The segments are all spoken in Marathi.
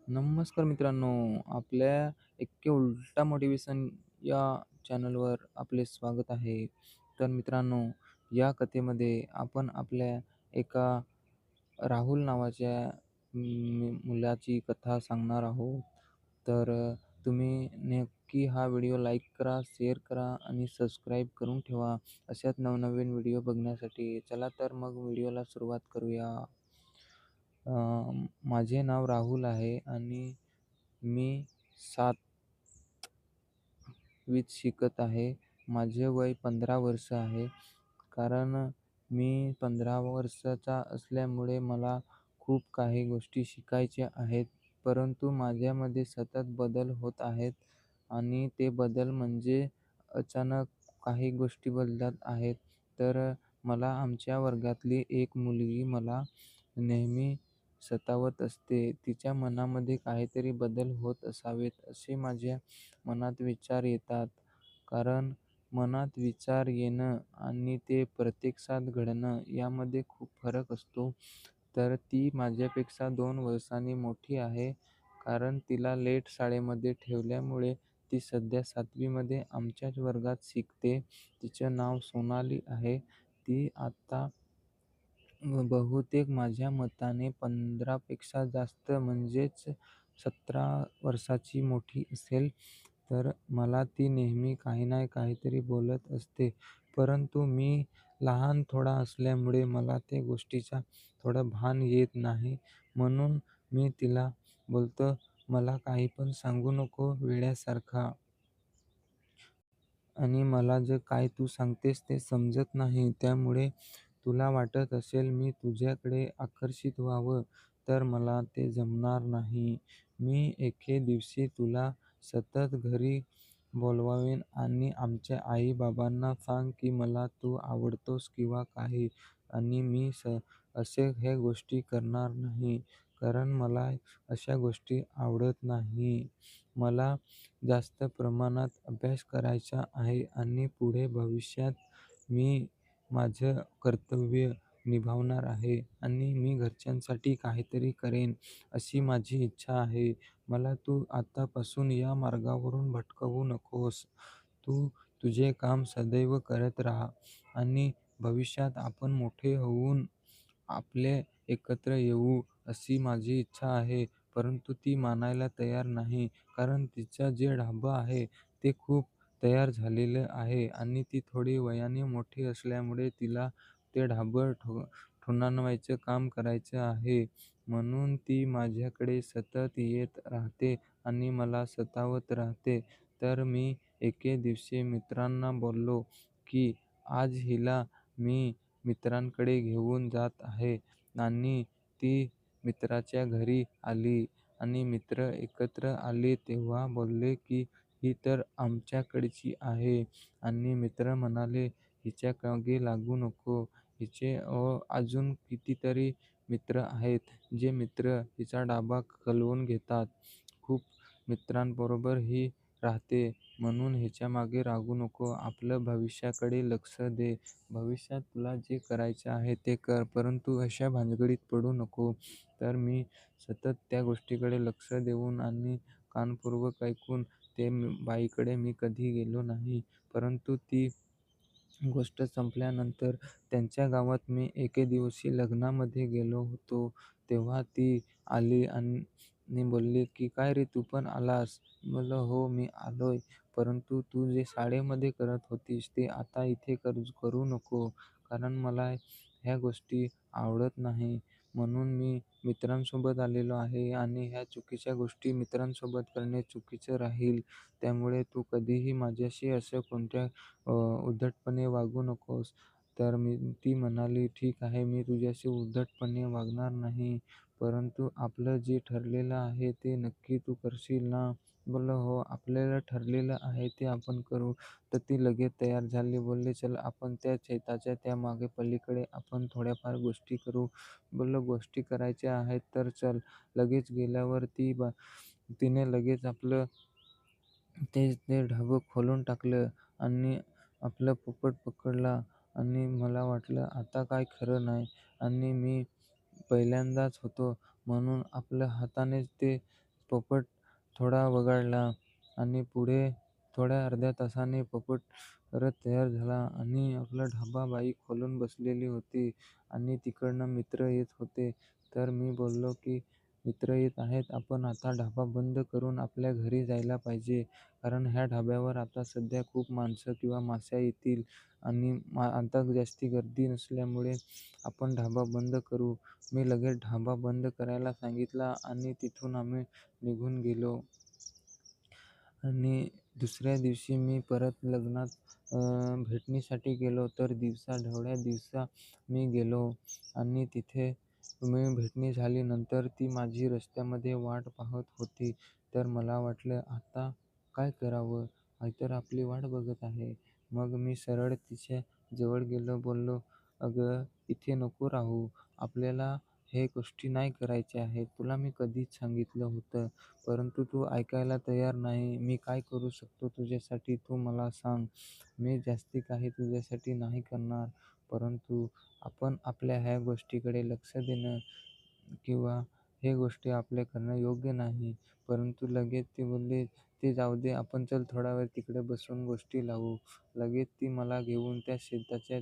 नमस्कार मित्रांनो, आपल्या एक्के उलटा मोटिवेशन या चॅनलवर आपले स्वागत आहे. तर मित्रांनो, या कथेमध्ये आपण आपल्या एका राहुल नावाच्या मुलाची कथा सांगणार आहोत. तर तुम्ही नक्की हा व्हिडिओ लाईक करा, शेअर करा आणि सबस्क्राईब करून ठेवा. अशाच नवनवीन व्हिडिओ बघण्यासाठी. चला तर मग व्हिडिओला सुरुवात करूया. अ, माझे नाव राहुल आहे आणि मी 7वीत शिकत आहे. माझे वय 15 वर्ष आहे. कारण मी 15 वर्षाचा असल्यामुळे मला खूप काही गोष्टी शिकायच्या आहेत. परंतु माझ्यामध्ये सतत बदल होत आहेत आणि ते बदल म्हणजे अचानक काही गोष्टी बदलत आहेत. तर मला आमच्या वर्गातली एक मुलगी मला नेहमी सतावत असते. तिच्या मनामध्ये काहीतरी बदल होत असावेत असे माझ्या मनात विचार येतात. कारण मनात विचार येणं आणि ते प्रत्यक्षात घडणं यामध्ये खूप फरक असतो. तर ती माझ्यापेक्षा 2 वर्षांनी मोठी आहे. कारण तिला लेट शाळेमध्ये ठेवल्यामुळे ती सध्या 7वीमध्ये आमच्याच वर्गात शिकते. तिचं नाव सोनाली आहे. ती आता बहुतेक माझ्या मताने 15 पेक्षा जास्त म्हणजेच 17 वर्षाची मोठी असेल. तर मला ती नेहमी काही ना काहीतरी बोलत असते. परंतु मी लहान थोडा असल्यामुळे मला त्या गोष्टीचा थोडं भान येत नाही. म्हणून मी तिला बोलतो, "मला काही पण सांगू नको वेड्यासारखा आणि मला जे काय तू सांगतेस ते समजत नाही. त्यामुळे तुला वाटत असेल मी तुझ्याकडे आकर्षित व्हावं, तर मला ते जमणार नाही. मी एके दिवशी तुला सतत घरी बोलवावेन आणि आमच्या आई-बाबांना सांग की मला तू आवडतोस किंवा काही आणि मी असे ह्या गोष्टी करणार नाही. कारण मला अशा गोष्टी आवडत नाही. मला जास्त प्रमाणात अभ्यास करायचा आहे आणि पुढे भविष्यात मी माझं कर्तव्य निभावणार आहे आणि मी घरच्यांसाठी काहीतरी करेन, अशी माझी इच्छा आहे. मला तू आतापासून या मार्गावरून भटकवू नकोस. तू तुझे काम सदैव करत राहा आणि भविष्यात आपण मोठे होऊन आपले एकत्र येऊ, अशी माझी इच्छा आहे." परंतु ती मानायला तयार नाही. कारण तिचं जे ढाबं आहे ते खूप तयार झालेलं आहे आणि ती थोडी वयाने मोठी असल्यामुळे तिला ते ढाबं ठुणावायचं काम करायचं आहे. म्हणून ती माझ्याकडे सतत येत राहते आणि मला सतावत राहते. तर मी एके दिवशी मित्रांना बोललो, की आज हिला मी मित्रांकडे घेऊन जात आहे आणि ती मित्राच्या घरी आली आणि मित्र एकत्र आले तेव्हा बोलले, की "ही तर आमच्याकडची आहे." आणि मित्र म्हणाले, "हिच्या मागे लागू नको. हिचे अजून कितीतरी मित्र आहेत, जे मित्र हिचा डाबा कलवून घेतात. खूप मित्रांबरोबर ही राहते, म्हणून हिच्या मागे लागू नको. आपलं भविष्याकडे लक्ष दे. भविष्यात तुला जे करायचे आहे ते कर, परंतु अशा भानगडीत पडू नको." तर मी सतत त्या गोष्टीकडे लक्ष देऊन आणि कानपूर्वक ऐकून ते बाईकडे मी कधी गेलो नाही. परंतु ती गोष्ट संपल्यानंतर त्यांच्या गावात मी एके दिवशी लग्नामध्ये गेलो होतो. तेव्हा ती आली आणि बोलली, की "काय रे तू पण आलास?" म्हणलं, "हो, मी आलोय. परंतु तू जे शाळेमध्ये करत होतीस ते आता इथे करू नको. कारण मला ह्या गोष्टी आवडत नाही. म्हणून मी मित्रांसोबत आलेलो आहे आणि ह्या चुकीच्या गोष्टी मित्रांसोबत करणे चुकीचं राहील. त्यामुळे तू कधीही माझ्याशी असं कोणत्या उद्धटपणे वागू नकोस." तर ती म्हणाली, "ठीक आहे, मी तुझ्याशी उद्धटपणे वागणार नाही. परंतु आपलं जे ठरलेलं आहे ते नक्की तू करशील ना?" बोललो, "हो, आपल्याला ठरलेलं आहे ते आपण करू." तर ती लगेच तयार झाली. बोलली, "चल आपण त्या शेताच्या त्या मागे पलीकडे आपण थोड्याफार गोष्टी करू." बोललो, "गोष्टी करायच्या आहेत तर चल." लगेच गेल्यावर तिने लगेच आपलं ते ढाबं खोलून टाकलं आणि आपला पोपट पकडला आणि मला वाटलं आता काय खरं नाही आणि मी पहिल्यांदाच होतो म्हणून आपल्या हातानेच ते पोपट थोडा वगळला आणि पुढे थोड्या अर्ध्या तासाने पोपट परत तयार झाला आणि आपला ढाबा बाईक खोलून बसलेली होती आणि तिकडनं मित्र येत होते. तर मी बोललो की मित्र येत आहेत, आपण आता ढाबा बंद करून आपल्या घरी जायला पाहिजे. कारण ह्या ढाब्यावर आता सध्या खूप माणसं किंवा माश्या येतील आणि आता जास्ती गर्दी नसल्यामुळे आपण ढाबा बंद करू. मी लगेच ढाबा बंद करायला सांगितला आणि तिथून आम्ही निघून गेलो. आणि दुसऱ्या दिवशी मी परत लग्नात भेटणीसाठी गेलो. तर ढवळ्या दिवसा मी गेलो आणि तिथे भेटणी झाली. नंतर ती माझी रस्त्यामध्ये वाट पाहत होती. तर मला वाटलं आता काय करावं? आई तर आपली वाट बघत आहे. मग मी सरळ तिच्या जवळ गेलो. बोललो, "अगं, इथे नको राहू. आपल्याला हे गोष्टी नाही करायच्या आहेत. तुला मी कधीच सांगितलं होतं. परंतु तू ऐकायला तयार नाही. मी काय करू शकतो तुझ्यासाठी तू मला सांग. मी जास्ती काही तुझ्यासाठी नाही करणार. परंतु आपण आपल्या ह्या गोष्टीकडे लक्ष देणं किंवा हे गोष्टी आपल्या करणं योग्य नाही." परंतु लगेच ती बोलली, "ते जाऊ दे, आपण चल थोडा वेळ तिकडे बसून गोष्टी लावू." लगेच ती मला घेऊन त्या शेताच्या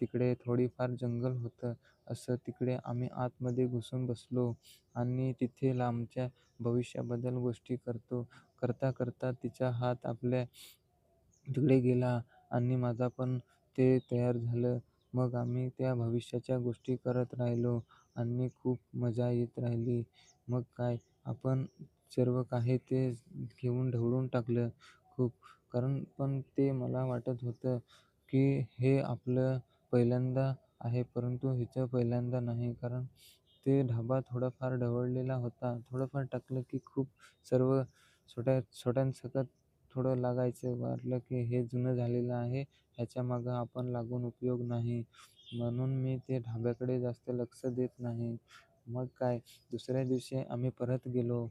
तिकडे थोडीफार जंगल होतं. असं तिकडे आम्ही आतमध्ये घुसून बसलो आणि तिथे लांबच्या भविष्याबद्दल गोष्टी करता करता तिचा हात आपल्या तिकडे गेला आणि माझा पण ते तयार झालं. मग आम्ही त्या भविष्याच्या गोष्टी करत राहिलो आणि खूप मजा येत राहिली. मग काय आपण सर्व काही ते घेऊन ढवळून टाकलं खूप. कारण पण ते मला वाटत होतं, की हे आपलं पहिल्यांदा आहे, परंतु हिचं पहिल्यांदा नाही. कारण ते ढाबा थोडाफार ढवळलेला होता. थोडंफार टाकलं की खूप सर्व छोट्यांसकट थोडं लागायचं. वाटलं की हे जुनं झालेलं आहे, ह्याच्यामागं आपण लागून उपयोग नाही. म्हणून मी ते ढाब्याकडे जास्त लक्ष देत नाही. मग काय दुसऱ्या दिवशी आम्ही परत गेलो.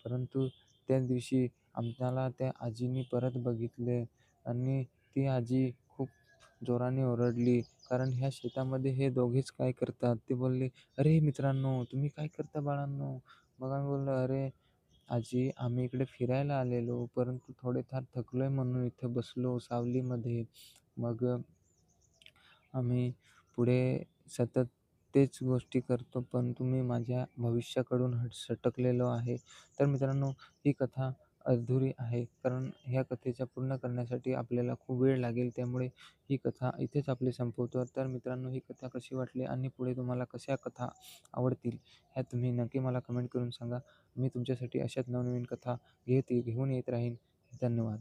परंतु त्या दिवशी आम्हाला त्या आजीनी परत बघितले आणि ती आजी खूप जोराने ओरडली. कारण ह्या शेतामध्ये हे दोघेच काय करतात? ते बोलले, "अरे मित्रांनो, तुम्ही काय करता बाळांनो?" मग आम्ही बोललो, "अरे आजी, आम्ही इकडे फिरायला आलेलो, परंतु थोडेफार थकलोय म्हणून इथे बसलो सावलीमध्ये." मग आम्ही पुढे सतत तेच गोष्टी करतो, परंतु मी माझ्या भविष्याकडून सटकलेलो आहे. तर मित्रांनो, ही कथा अधुरी आहे, कारण ह्या कथेच्या पूर्ण करण्यासाठी आपल्याला खूप वेळ लागेल. त्यामुळे ही कथा इथेच आपली संपवतो. तर मित्रांनो, ही कथा कशी वाटली आणि पुढे तुम्हाला कशा कथा आवडतील, ह्या तुम्ही नक्की मला कमेंट करून सांगा. मी तुमच्यासाठी अशाच नवनवीन कथा घेऊन येत राहीन. धन्यवाद.